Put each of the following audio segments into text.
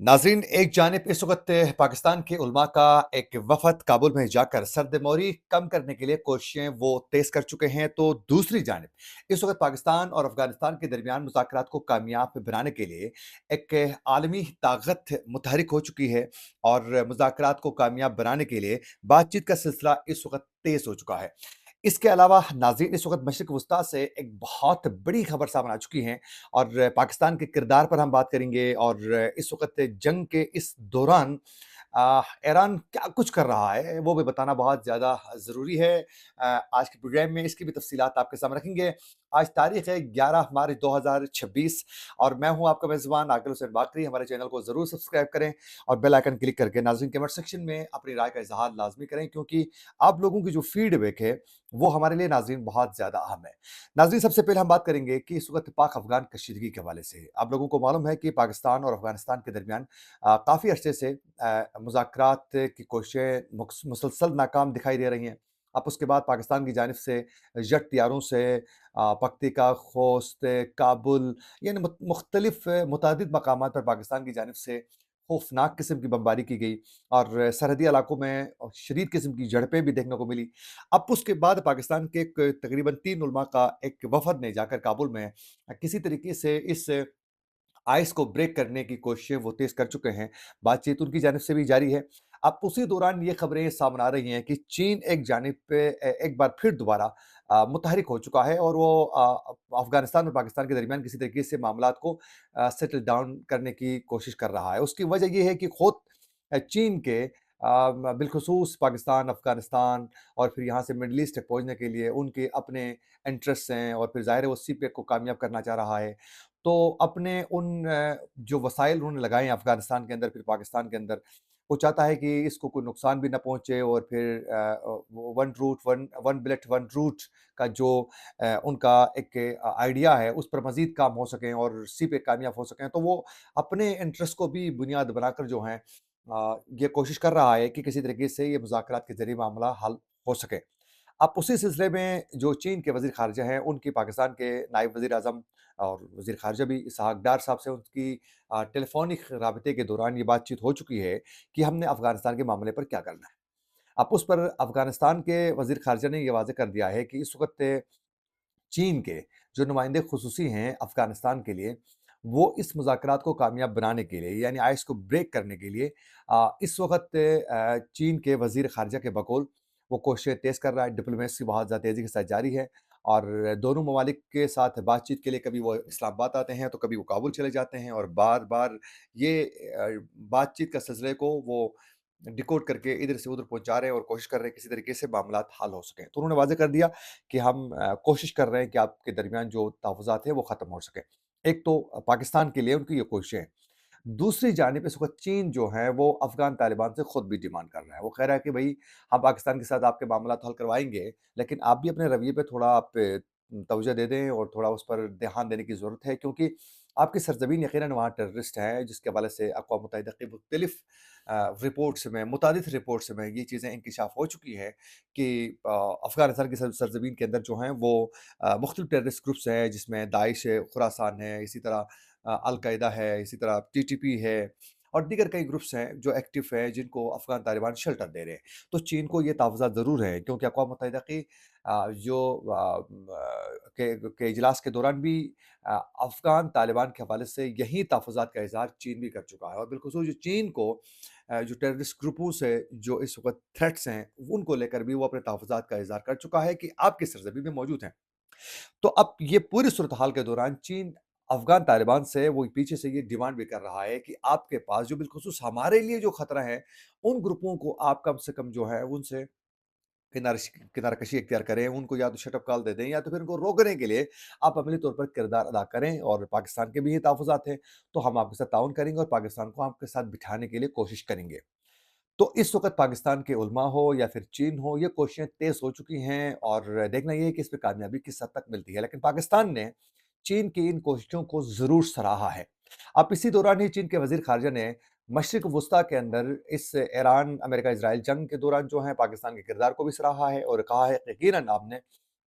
नाज़रीन, एक जानिब इस वक़्त पाकिस्तान के उलमा का एक वफ़द काबुल में जाकर सर्दमौरी कम करने के लिए कोशिशें वो तेज़ कर चुके हैं, तो दूसरी जानिब इस वक़्त पाकिस्तान और अफ़गानिस्तान के दरमियान मुज़ाकरात को कामयाब बनाने के लिए एक आलमी ताकत मुतहरिक हो चुकी है और मुज़ाकरात को कामयाब बनाने के लिए बातचीत का सिलसिला इस वक़्त तेज़ हो चुका है। इसके अलावा नाज़रीन, इस वक़्त मशरिक़ वुस्ता से एक बहुत बड़ी खबर सामने आ चुकी है और पाकिस्तान के किरदार पर हम बात करेंगे और इस वक़्त जंग के इस दौरान ईरान क्या कुछ कर रहा है, वो भी बताना बहुत ज़्यादा ज़रूरी है। आज के प्रोग्राम में इसकी भी तफ़सीलात आपके सामने रखेंगे। आज तारीख़ है 11 मार्च 2026 और मैं हूँ आपका मेज़बान आकिल हुसैन बाकरी। हमारे चैनल को ज़रूर सब्सक्राइब करें और बेल आइकन क्लिक करके नाज़रीन कमेंट सेक्शन में अपनी राय का इज़हार लाज़मी करें, क्योंकि आप लोगों की जो फ़ीडबैक है, वो हमारे लिए नाज़रीन बहुत ज़्यादा अहम है। नाज़रीन, सबसे पहले हम बात करेंगे कि इस वक़्त पाक-अफ़गान कशीदगी के हवाले से। आप लोगों को मालूम है कि पाकिस्तान और अफ़गानिस्तान के दरमियान काफ़ी अरसे से मुज़ाकरात की कोशिशें मुसलसल नाकाम दिखाई दे रही हैं। अब उसके बाद पाकिस्तान की जानिब से जेट तैयारों से पक्तिका, खोस्त, काबुल यानी मुख्तलिफ़ मुतअद्दिद मकामात पर पाकिस्तान की जानिब से खौफ़नाक किस्म की बमबारी की गई और सरहदी इलाकों में शदीद किस्म की झड़पें भी देखने को मिली। अब उसके बाद पाकिस्तान के तकरीबन 3 उलमा का एक वफ़द ने जाकर काबुल में किसी तरीके से इस आइस को ब्रेक करने की कोशिशें वो तेज़ कर चुके हैं। बातचीत उनकी जानिब से भी जारी है। अब उसी दौरान ये खबरें सामने आ रही हैं कि चीन एक जानिब पे एक बार फिर दोबारा मुतहरिक हो चुका है और वो अफ़गानिस्तान और पाकिस्तान के दरमियान किसी तरीके से मामलात को सेटल डाउन करने की कोशिश कर रहा है। उसकी वजह ये है कि खुद चीन के बिलख़ुसूस पाकिस्तान, अफ़गानिस्तान और फिर यहाँ से मिडल ईस्ट तक पहुँचने के लिए उनके अपने इंटरेस्ट्स हैं और फिर ज़ाहिर है वो सीपेक को कामयाब करना चाह रहा है। तो अपने उन जो वसाइल उन्होंने लगाए हैं अफ़गानिस्तान के अंदर, फिर पाकिस्तान के अंदर, वो चाहता है कि इसको कोई नुकसान भी ना पहुँचे और फिर वो one Root, one one bullet, one Root का जो उनका एक आइडिया है, उस पर मज़ीद काम हो सकें और इसी पे कामयाब हो सकें। तो वो अपने इंटरेस्ट को भी बुनियाद बनाकर जो है ये कोशिश कर रहा है कि किसी तरीके से ये मुज़ाकरात के ज़रिए मामला हल हो सके। अब उसी सिलसिले में जो चीन के वज़ीर ख़ारिजा हैं, उनकी पाकिस्तान के नायब वज़ीर-ए-आज़म और वज़ीर ख़ारिजा भी इसहाक़ डार साहब से उनकी टेलीफ़ोनिक राबते के दौरान ये बातचीत हो चुकी है कि हमने अफ़गानिस्तान के मामले पर क्या करना है। अब उस पर अफ़गानिस्तान के वज़ीर ख़ारिजा ने ये वाज़ेह कर दिया है कि इस वक़्त चीन के जो नुमाइंदे ख़ुसूसी हैं अफ़गानिस्तान के लिए, वो इस मुज़ाकरात को कामयाब बनाने के लिए यानी आइस को ब्रेक करने के लिए इस वक़्त चीन के वज़ीर ख़ारिजा के बकौल वो कोशिशें तेज़ कर रहा है। डिप्लोमेसी बहुत ज़्यादा तेज़ी के साथ जारी है और दोनों ममालिक के साथ बातचीत के लिए कभी वो इस्लामाबाद आते हैं, तो कभी वो काबुल चले जाते हैं और बार-बार ये बातचीत का सिलसिले को वो डिकोड करके इधर से उधर पहुँचा रहे हैं और कोशिश कर रहे हैं किसी तरीके से मामलात हल हो सकें। तो उन्होंने वाज़ेह कर दिया कि हम कोशिश कर रहे हैं कि आपके दरमियान जो तहफ़्फ़ुज़ात हैं वो ख़त्म हो सकें। एक तो पाकिस्तान के लिए उनकी ये कोशिशें हैं। दूसरी जानिब इस वक़्त चीन जो है वो अफ़गान तालिबान से खुद भी डिमांड कर रहा है। वो कह रहा है कि भई हम पाकिस्तान के साथ आपके मामलात हल करवाएँगे, लेकिन आप भी अपने रवैये पे थोड़ा आप तवज्जो दे दें और थोड़ा उस पर ध्यान देने की ज़रूरत है, क्योंकि आपकी सरज़मीन यकीनन वहाँ टेररिस्ट हैं, जिसके हवाले से अक़वाम मुत्तहिदा की मुख्तलिफ़ रिपोर्ट्स में मुतादिद रिपोर्ट्स में ये चीज़ें इंकिशाफ़ हो चुकी है कि अफ़गानिस्तान की सरज़मीन के अंदर जो हैं वो मुख्तलिफ़ टेररिस्ट ग्रुप्स हैं, जिसमें दाइश है, खुरासान है, इसी तरह अल-कायदा है, इसी तरह टीटीपी है और दीगर कई ग्रुप्स हैं जो एक्टिव हैं, जिनको अफ़गान तालिबान शेल्टर दे रहे हैं। तो चीन को ये तहफ़्फ़ुज़ात ज़रूर हैं, क्योंकि अक़वाम मुत्तहिदा की जो के इजलास के दौरान भी अ, अफ़गान तालिबान के हवाले से यही तहफ़्फ़ुज़ात का इज़हार चीन भी कर चुका है और बिलख़ुसूस जो चीन को जो टेररिस्ट ग्रुपों से जो इस वक़्त थ्रेट्स हैं, उनको लेकर भी वो अपने तहफ़्फ़ुज़ात का इज़हार कर चुका है कि आपकी सरज़मीन में मौजूद हैं। तो अब ये पूरी सूरत-हाल के दौरान चीन अफ़गान तालिबान से वो पीछे से ये डिमांड भी कर रहा है कि आपके पास जो बिलख़ुसूस हमारे लिए जो ख़तरा है, उन ग्रुपों को आप कम से कम जो है उनसे किनारकशी इख्तियार करें, उनको या तो शट अप कॉल दे दें या तो फिर उनको रोकने के लिए आप अमली तौर पर किरदार अदा करें और पाकिस्तान के भी ये तहफ़्फ़ुज़ात हैं, तो हम आपके साथ ताउन करेंगे और पाकिस्तान को आपके साथ बिठाने के लिए कोशिश करेंगे। तो इस वक़्त पाकिस्तान के उलमा हो या फिर चीन हो, ये कोशिशें तेज़ हो चुकी हैं और देखना ये है कि इसमें कामयाबी किस हद तक मिलती है। लेकिन पाकिस्तान ने चीन की इन कोशिशों को ज़रूर सराहा है। अब इसी दौरान ही चीन के वज़ीर ख़ारिजा ने मशरिक़ वुस्ता के अंदर इस ईरान, अमेरिका, इज़राइल जंग के दौरान जो है पाकिस्तान के किरदार को भी सराहा है और कहा है कि यकीनन आपने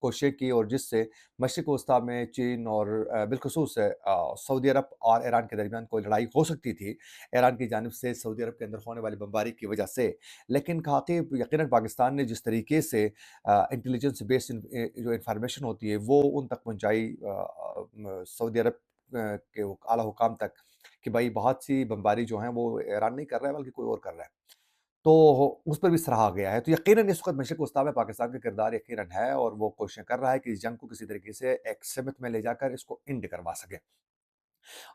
कोशिशें की और जिससे मशरिक़ वस्ता में चीन और बिलख़ुसूस सऊदी अरब और ईरान के दरमियान कोई लड़ाई हो सकती थी, ईरान की जानिब से सऊदी अरब के अंदर होने वाली बमबारी की वजह से। लेकिन कहा कि यकीनन पाकिस्तान ने जिस तरीके से इंटेलिजेंस बेस्ड जो इन्फॉर्मेशन होती है, वो उन तक पहुँचाई सऊदी अरब के आला हुकाम तक कि भाई बहुत सी बमबारी जो है वो ईरान नहीं कर रहा है बल्कि कोई और कर रहा है। तो उस पर भी सराहा गया है। तो यकीनन इस वक़्त मशरिक़ वस्ता में पाकिस्तान का किरदार यकीनन है और वो कोशिशें कर रहा है कि इस जंग को किसी तरीके से एक समित में ले जाकर इसको एंड करवा सके।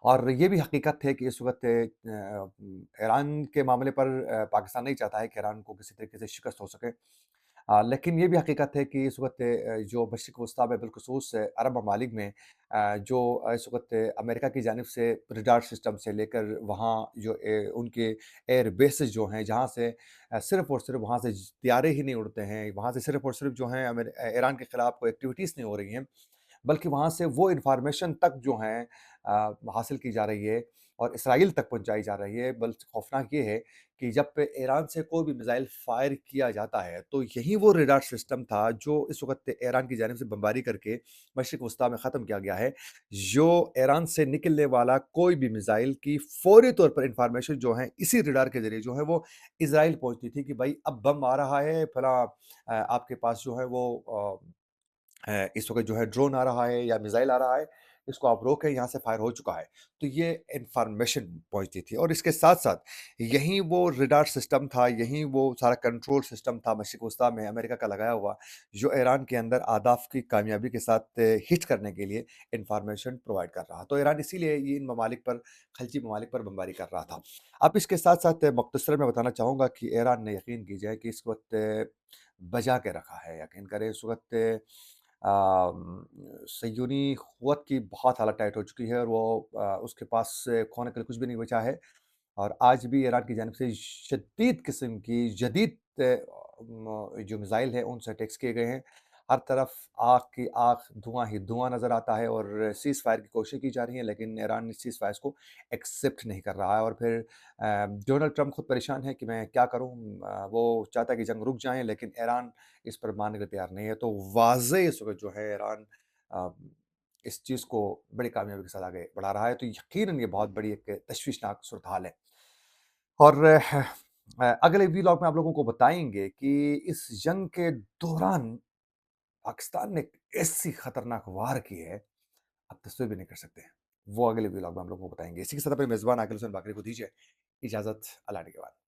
और ये भी हकीकत है कि इस वक़्त ईरान के मामले पर पाकिस्तान नहीं चाहता है कि ईरान को किसी तरीके से शिकस्त हो सके। लेकिन ये भी हकीकत है कि इस वक़्त जो मशरिक़ वस्ता में बिलख़ुसूस अरब ममालिक में जो इस वक़्त अमेरिका की जानिब से रडार सिस्टम से लेकर वहाँ जो उनके एयर बेसेस जो हैं, जहाँ से सिर्फ़ और सिर्फ़ वहाँ से तियारे ही नहीं उड़ते हैं, वहाँ से सिर्फ़ और सिर्फ़ जो हैं ईरान के खिलाफ कोई एक्टिविटीज़ नहीं हो रही हैं। बल्कि वहाँ से वो इन्फॉर्मेशन तक जो है हासिल की जा रही है और इसराइल तक पहुँचाई जा रही है। बल्कि खौफ़नाक ये है कि जब पे ईरान से कोई भी मिसाइल फ़ायर किया जाता है, तो यही वो रडार सिस्टम था जो इस वक़्त ईरान की जानिब से बमबारी करके मशरिक़ वस्ता में ख़त्म किया गया है। जो ईरान से निकलने वाला कोई भी मिसाइल की फ़ौरी तौर पर इन्फॉर्मेशन जो है इसी रडार के ज़रिए जो है वो इज़राइल पहुँचती थी कि भाई अब बम आ रहा है, फलाँ आपके पास जो है वो इस वक़्त जो है ड्रोन आ रहा है या मिसाइल आ रहा है, इसको आप रोकें, यहाँ से फायर हो चुका है। तो ये इन्फॉर्मेशन पहुँचती थी और इसके साथ-साथ यहीं वो रडार सिस्टम था, यहीं वो सारा कंट्रोल सिस्टम था मशरिक़ वस्ता में अमेरिका का लगाया हुआ, जो ईरान के अंदर अहदाफ़ की कामयाबी के साथ हिट करने के लिए इन्फॉर्मेशन प्रोवाइड कर रहा। तो ईरान इसीलिए ये इन ममालिक पर खलीजी ममालिक पर बमबारी कर रहा था। अब इसके साथ-साथ मुख्तसर मैं बताना चाहूँगा कि ईरान ने यकीन कीजिए कि इस वक़्त बचा के रखा है। यकीन करें इस वक़्त सह्यूनी क़ुव्वत की बहुत हालत टाइट हो चुकी है और वो उसके पास खोने के लिए कुछ भी नहीं बचा है। और आज भी ईरान की जानिब से शदीद किस्म की जदीद जो मिसाइल है उनसे अटैक्स किए गए हैं। हर तरफ आग की आग, धुआँ ही धुआँ नज़र आता है और सीज़ फायर की कोशिश की जा रही है, लेकिन ईरान इस सीज़ फायर को एक्सेप्ट नहीं कर रहा है और फिर डोनाल्ड ट्रंप खुद परेशान है कि मैं क्या करूँ? वो चाहता है कि जंग रुक जाए, लेकिन ईरान इस पर मानने को तैयार नहीं है। तो वाज़ेह इस वक़्त जो है ईरान अ, इस चीज़ को बड़ी कामयाबी के साथ आगे बढ़ा रहा है। तो यकीनन ये बहुत बड़ी एक तशवीशनाक सूरत-हाल है। और अगले व्लॉग में आप लोगों को बताएँगे कि इस जंग के दौरान पाकिस्तान ने एक ऐसी खतरनाक वार की है, आप तस्वीर भी नहीं कर सकते हैं। वो अगले व्लॉग में हम लोगों को बताएँगे। इसी के साथ अपने मेज़बान आकिल हुसैन बाकरी को दीजिए इजाज़त। अल्लाह ने के बाद।